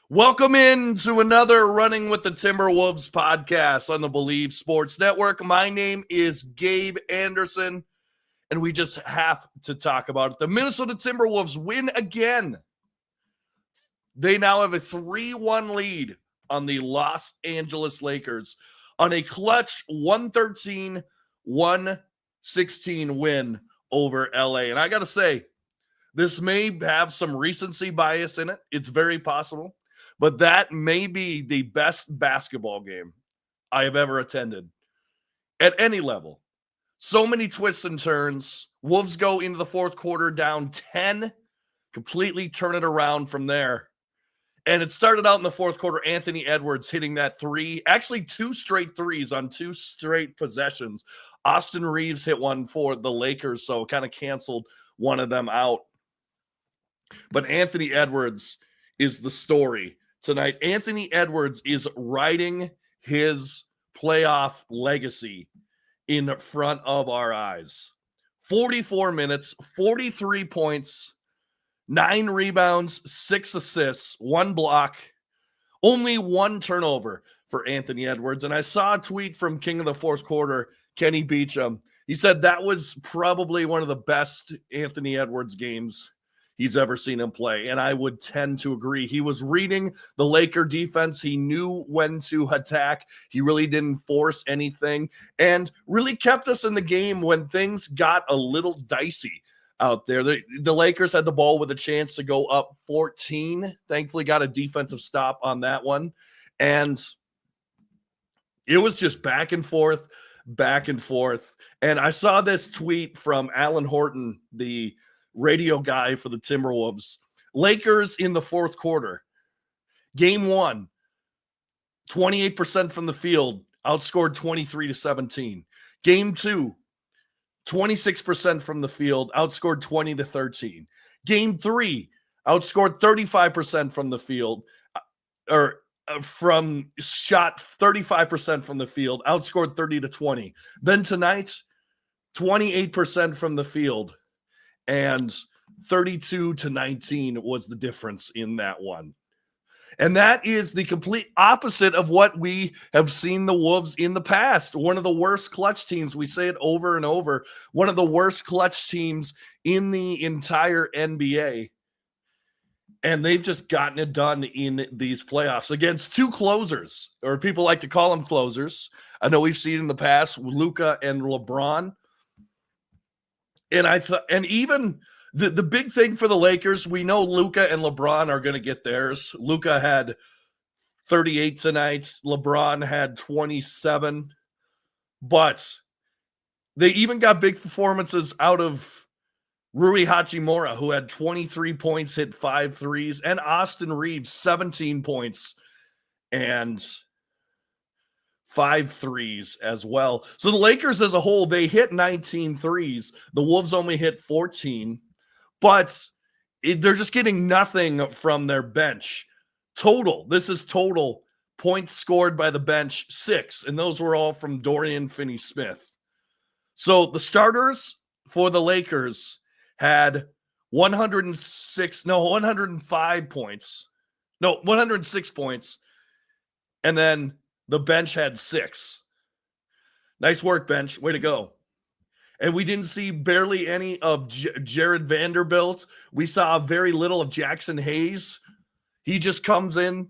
Welcome in to another Running with the Timberwolves podcast on the Believe Sports Network. My name is Gabe Anderson, and we just have to talk about it. The Minnesota Timberwolves win again. They now have a 3-1 lead on the Los Angeles Lakers on a clutch 113-116 win over LA. And I got to say, this may have some recency bias in it. It's very possible. But that may be the best basketball game I have ever attended at any level. So many twists and turns. Wolves go into the fourth quarter down 10, completely turn it around from there. And it started out in the fourth quarter, Anthony Edwards hitting that three, actually two straight threes on two straight possessions. Austin Reeves hit one for the Lakers, so kind of canceled one of them out. But Anthony Edwards is the story tonight. Anthony Edwards is writing his playoff legacy in front of our eyes. 44 minutes, 43 points, 9 rebounds, 6 assists, 1 block, only 1 turnover for Anthony Edwards. And I saw a tweet from King of the Fourth Quarter, Kenny Beecham. He said that was probably one of the best Anthony Edwards games he's ever seen him play. And I would tend to agree. He was reading the Laker defense. He knew when to attack. He really didn't force anything and really kept us in the game when things got a little dicey out there. The Lakers had the ball with a chance to go up 14. Thankfully got a defensive stop on that one. And it was just back and forth. And I saw this tweet from Alan Horton, the radio guy for the Timberwolves. Lakers in the fourth quarter. Game 1, 28% from the field, outscored 23-17. Game 2, 26% from the field, outscored 20-13. Game 3, outscored 35% from the field, shot 35% from the field, outscored 30-20. Then tonight, 28% from the field, and 32-19 was the difference in that one. And that is the complete opposite of what we have seen the Wolves in the past. One of the worst clutch teams. We say it over and over. One of the worst clutch teams in the entire NBA. And they've just gotten it done in these playoffs against two closers, or people like to call them closers. I know we've seen in the past Luka and LeBron. And even the big thing for the Lakers, we know Luka and LeBron are going to get theirs. Luka had 38 tonight. LeBron had 27. But they even got big performances out of Rui Hachimura, who had 23 points, hit 5 threes, and Austin Reeves, 17 points and 5 threes as well. So the Lakers as a whole, they hit 19 threes. The Wolves only hit 14, but they're just getting nothing from their bench. This is total points scored by the bench, 6, and those were all from Dorian Finney-Smith. So the starters for the Lakers had 105 points. No, 106 points. And then the bench had 6. Nice work, bench. Way to go. And we didn't see barely any of Jared Vanderbilt. We saw very little of Jackson Hayes. He just comes in.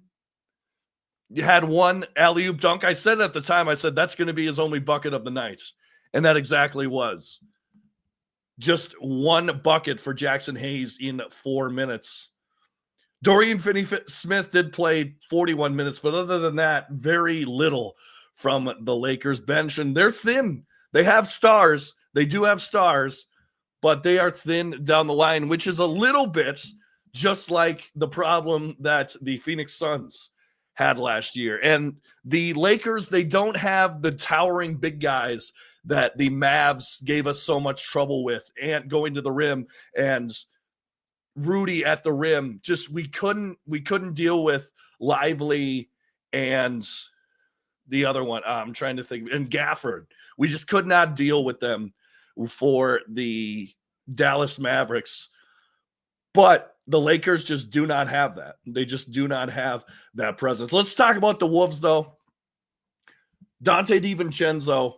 You had 1 alley-oop dunk. I said at the time, I said that's going to be his only bucket of the night. And that exactly was. Just 1 bucket for Jackson Hayes in 4 minutes. Dorian Finney-Smith did play 41 minutes, but other than that, very little from the Lakers bench. And they're thin. They have stars. They do have stars, but they are thin down the line, which is a little bit just like the problem that the Phoenix Suns had last year. And the Lakers, they don't have the towering big guys that the Mavs gave us so much trouble with, and going to the rim and Rudy at the rim. Just we couldn't deal with Lively and the other one. I'm trying to think, and Gafford. We just could not deal with them for the Dallas Mavericks. But the Lakers just do not have that. They just do not have that presence. Let's talk about the Wolves, though. Dante DiVincenzo,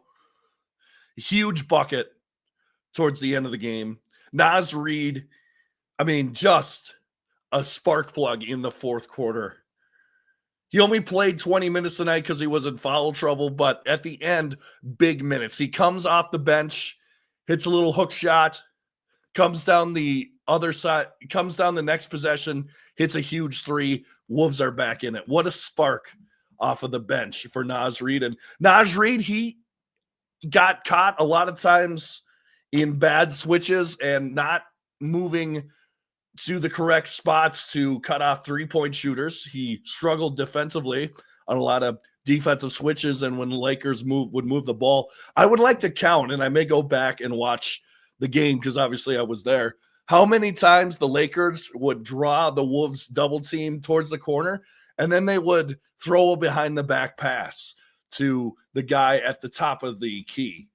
huge bucket towards the end of the game. Naz Reid, I mean, just a spark plug in the fourth quarter. He only played 20 minutes tonight because he was in foul trouble, but at the end, big minutes. He comes off the bench, hits a little hook shot, comes down the other side, comes down the next possession, hits a huge three. Wolves are back in it. What a spark off of the bench for Naz Reid. And Naz Reid, he got caught a lot of times in bad switches and not moving to the correct spots to cut off three-point shooters. He struggled defensively on a lot of defensive switches, and when the Lakers would move the ball. I would like to count, and I may go back and watch the game because obviously I was there, how many times the Lakers would draw the Wolves double team towards the corner, and then they would throw a behind the back pass to the guy at the top of the key.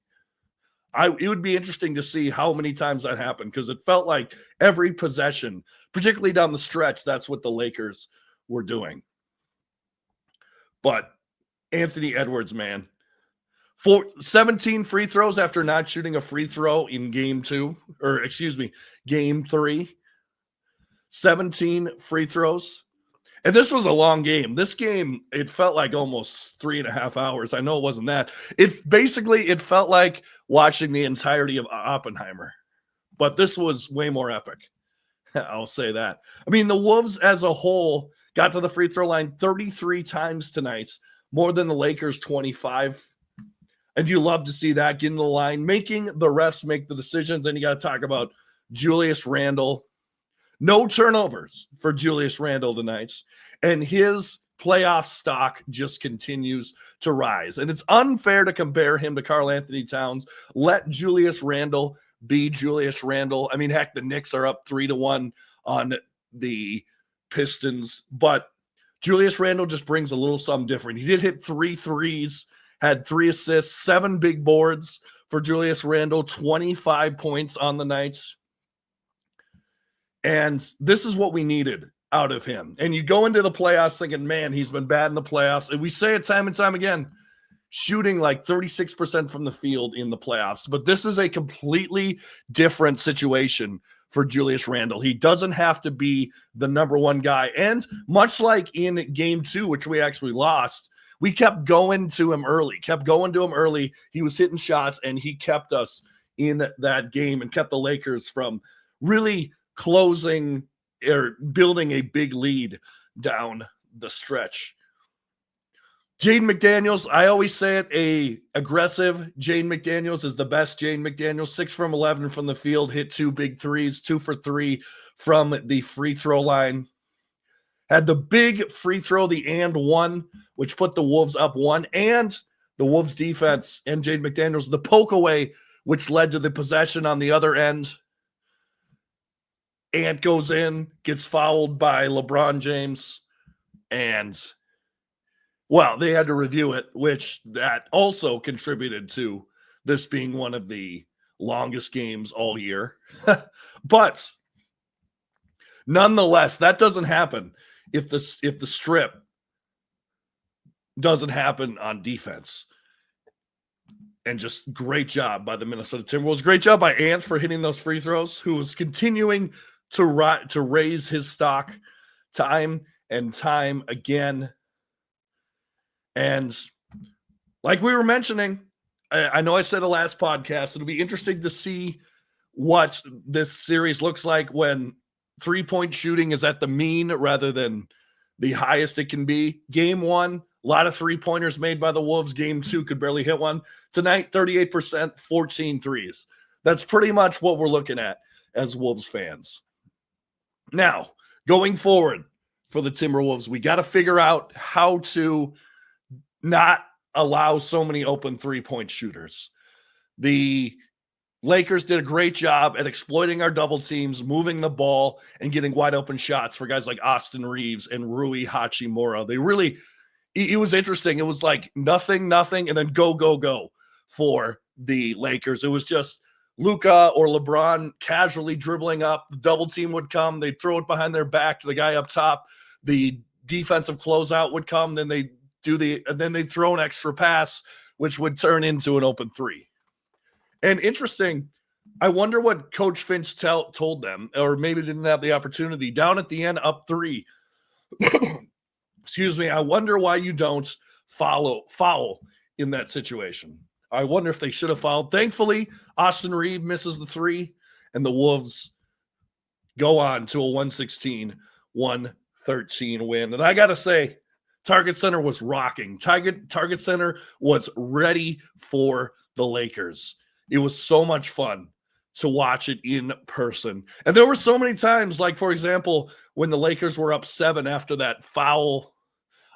It would be interesting to see how many times that happened because it felt like every possession, particularly down the stretch, that's what the Lakers were doing. But Anthony Edwards, man, 17 free throws after not shooting a free throw in game 3. 17 free throws. And this was a long game. This game, it felt like almost 3.5 hours. I know it wasn't that. It felt like watching the entirety of Oppenheimer. But this was way more epic. I'll say that. I mean, the Wolves as a whole got to the free throw line 33 times tonight, more than the Lakers 25. And you love to see that, getting the line, making the refs make the decisions. Then you got to talk about Julius Randle. No turnovers for Julius Randle tonight. And his playoff stock just continues to rise. And it's unfair to compare him to Karl Anthony Towns. Let Julius Randle be Julius Randle. I mean, heck, the Knicks are up 3-1 on the Pistons. But Julius Randle just brings a little something different. He did hit 3 threes, had 3 assists, 7 big boards for Julius Randle, 25 points on the night. And this is what we needed out of him. And you go into the playoffs thinking, man, he's been bad in the playoffs. And we say it time and time again, shooting like 36% from the field in the playoffs. But this is a completely different situation for Julius Randle. He doesn't have to be the number one guy. And much like in game 2, which we actually lost, we kept going to him early, He was hitting shots, and he kept us in that game and kept the Lakers from really closing or building a big lead down the stretch. Jaden McDaniels, I always say it, a aggressive Jaden McDaniels is the best Jaden McDaniels. 6 from 11 from the field, hit 2 big threes, 2 for 3 from the free throw line. Had the big free throw, the and one, which put the Wolves up 1, and the Wolves defense and Jaden McDaniels, the poke away, which led to the possession on the other end. Ant goes in, gets fouled by LeBron James, and, well, they had to review it, which that also contributed to this being one of the longest games all year. But nonetheless, that doesn't happen if the strip doesn't happen on defense. And just great job by the Minnesota Timberwolves. Great job by Ant for hitting those free throws, who is continuing to raise his stock time and time again. And like we were mentioning, I know I said the last podcast, it'll be interesting to see what this series looks like when three-point shooting is at the mean rather than the highest it can be. Game 1, a lot of three-pointers made by the Wolves. Game 2 could barely hit one. Tonight, 38%, 14 threes. That's pretty much what we're looking at as Wolves fans. Now, going forward for the Timberwolves, we got to figure out how to not allow so many open three-point shooters. The Lakers did a great job at exploiting our double teams, moving the ball, and getting wide open shots for guys like Austin Reeves and Rui Hachimura. It was interesting. It was like nothing, and then go for the Lakers. It was just Luka or LeBron casually dribbling up, the double team would come, they'd throw it behind their back to the guy up top, the defensive closeout would come, then they'd throw an extra pass, which would turn into an open three. And interesting, I wonder what Coach Finch told them, or maybe didn't have the opportunity. Down at the end, up 3. Excuse me. I wonder why you don't foul in that situation. I wonder if they should have fouled. Thankfully, Austin Reed misses the 3, and the Wolves go on to a 116-113 win. And I got to say, Target Center was rocking. Target Center was ready for the Lakers. It was so much fun to watch it in person. And there were so many times, like, for example, when the Lakers were up 7 after that foul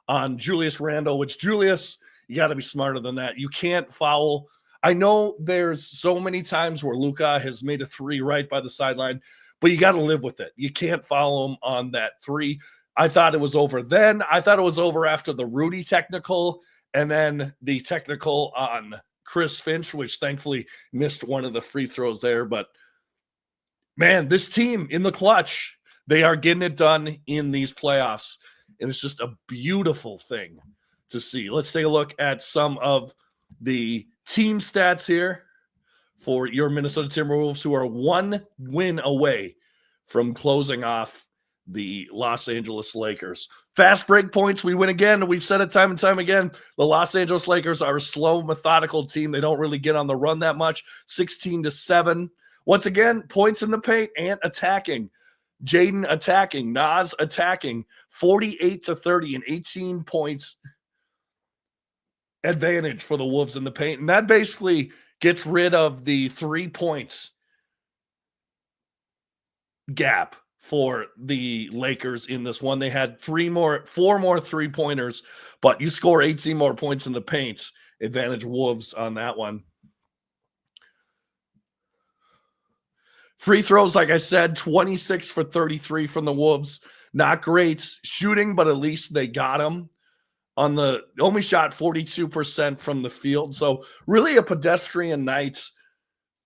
on Julius Randle, which, Julius, you got to be smarter than that. You can't foul. I know there's so many times where Luka has made a 3 right by the sideline, but you got to live with it. You can't foul him on that 3. I thought it was over then. I thought it was over after the Rudy technical, and then the technical on Chris Finch, which thankfully missed one of the free throws there. But, man, this team in the clutch, they are getting it done in these playoffs, and it's just a beautiful thing to see. Let's take a look at some of the team stats here for your Minnesota Timberwolves, who are 1 win away from closing off the Los Angeles Lakers. Fast break points, we win again. We've said it time and time again. The Los Angeles Lakers are a slow, methodical team. They don't really get on the run that much. 16-7. Once again, points in the paint and attacking. Jaden attacking, Naz attacking, 48-30, and 18 points advantage for the Wolves in the paint. And that basically gets rid of the 3 points gap for the Lakers in this one. They had 4 more 3-pointers, but you score 18 more points in the paint. Advantage Wolves on that one. Free throws, like I said, 26 for 33 from the Wolves. Not great shooting, but at least they got them. Only shot 42% from the field. So really a pedestrian night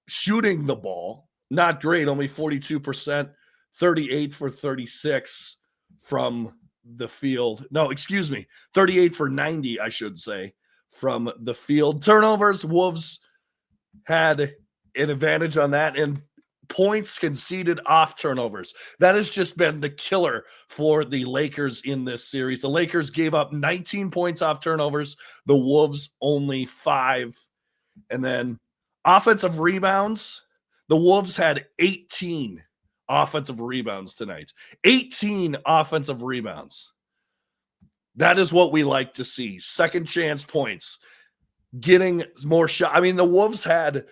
shooting the ball. Not great, only 42%. 38 for 36 from the field. No, excuse me. 38 for 90, I should say, from the field. Turnovers, Wolves had an advantage on that, and points conceded off turnovers. That has just been the killer for the Lakers in this series. The Lakers gave up 19 points off turnovers. The Wolves only 5. And then offensive rebounds, the Wolves had 18 offensive rebounds tonight. 18 offensive rebounds. That is what we like to see. Second chance points. Getting more shots. I mean, the Wolves had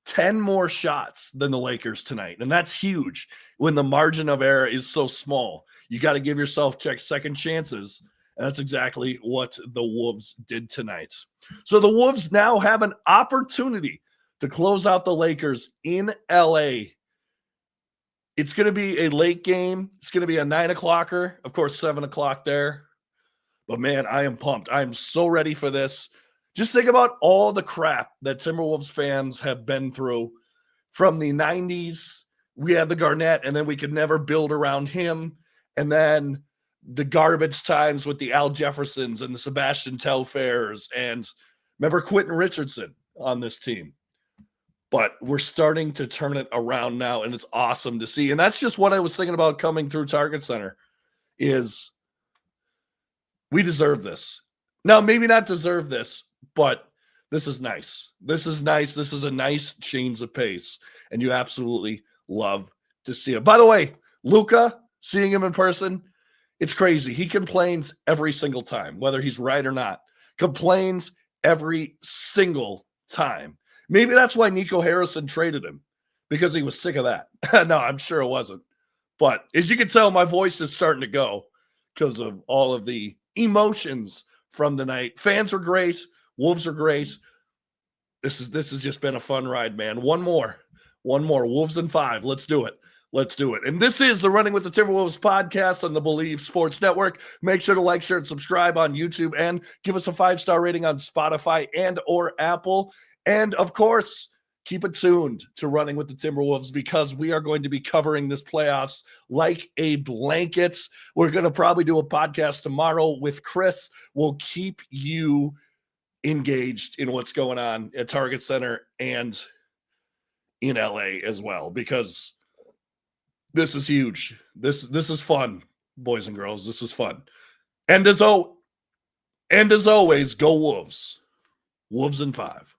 10 more shots than the Lakers tonight. And that's huge when the margin of error is so small. You got to give yourself second chances. And that's exactly what the Wolves did tonight. So the Wolves now have an opportunity to close out the Lakers in LA. It's going to be a late game. It's going to be a 9 o'clocker. Of course, 7 o'clock there. But, man, I am pumped. I am so ready for this. Just think about all the crap that Timberwolves fans have been through. From the 90s, we had the Garnett, and then we could never build around him. And then the garbage times with the Al Jeffersons and the Sebastian Telfairs. And remember Quentin Richardson on this team. But we're starting to turn it around now, and it's awesome to see. And that's just what I was thinking about coming through Target Center, is we deserve this. Now, maybe not deserve this, but this is nice. This is nice. This is a nice change of pace, and you absolutely love to see it. By the way, Luka, seeing him in person, it's crazy. He complains every single time, whether he's right or not. Complains every single time. Maybe that's why Nico Harrison traded him, because he was sick of that. No, I'm sure it wasn't. But as you can tell, my voice is starting to go because of all of the emotions from the night. Fans were great. Wolves are great. This has just been a fun ride, man. One more. Wolves in 5. Let's do it. And this is the Running with the Timberwolves podcast on the Believe Sports Network. Make sure to like, share, and subscribe on YouTube, and give us a 5-star rating on Spotify and or Apple. And, of course, keep it tuned to Running with the Timberwolves because we are going to be covering this playoffs like a blanket. We're going to probably do a podcast tomorrow with Chris. We'll keep you engaged in what's going on at Target Center and in LA as well, because this is huge. This is fun, boys and girls. This is fun. And as always, go Wolves. Wolves in 5.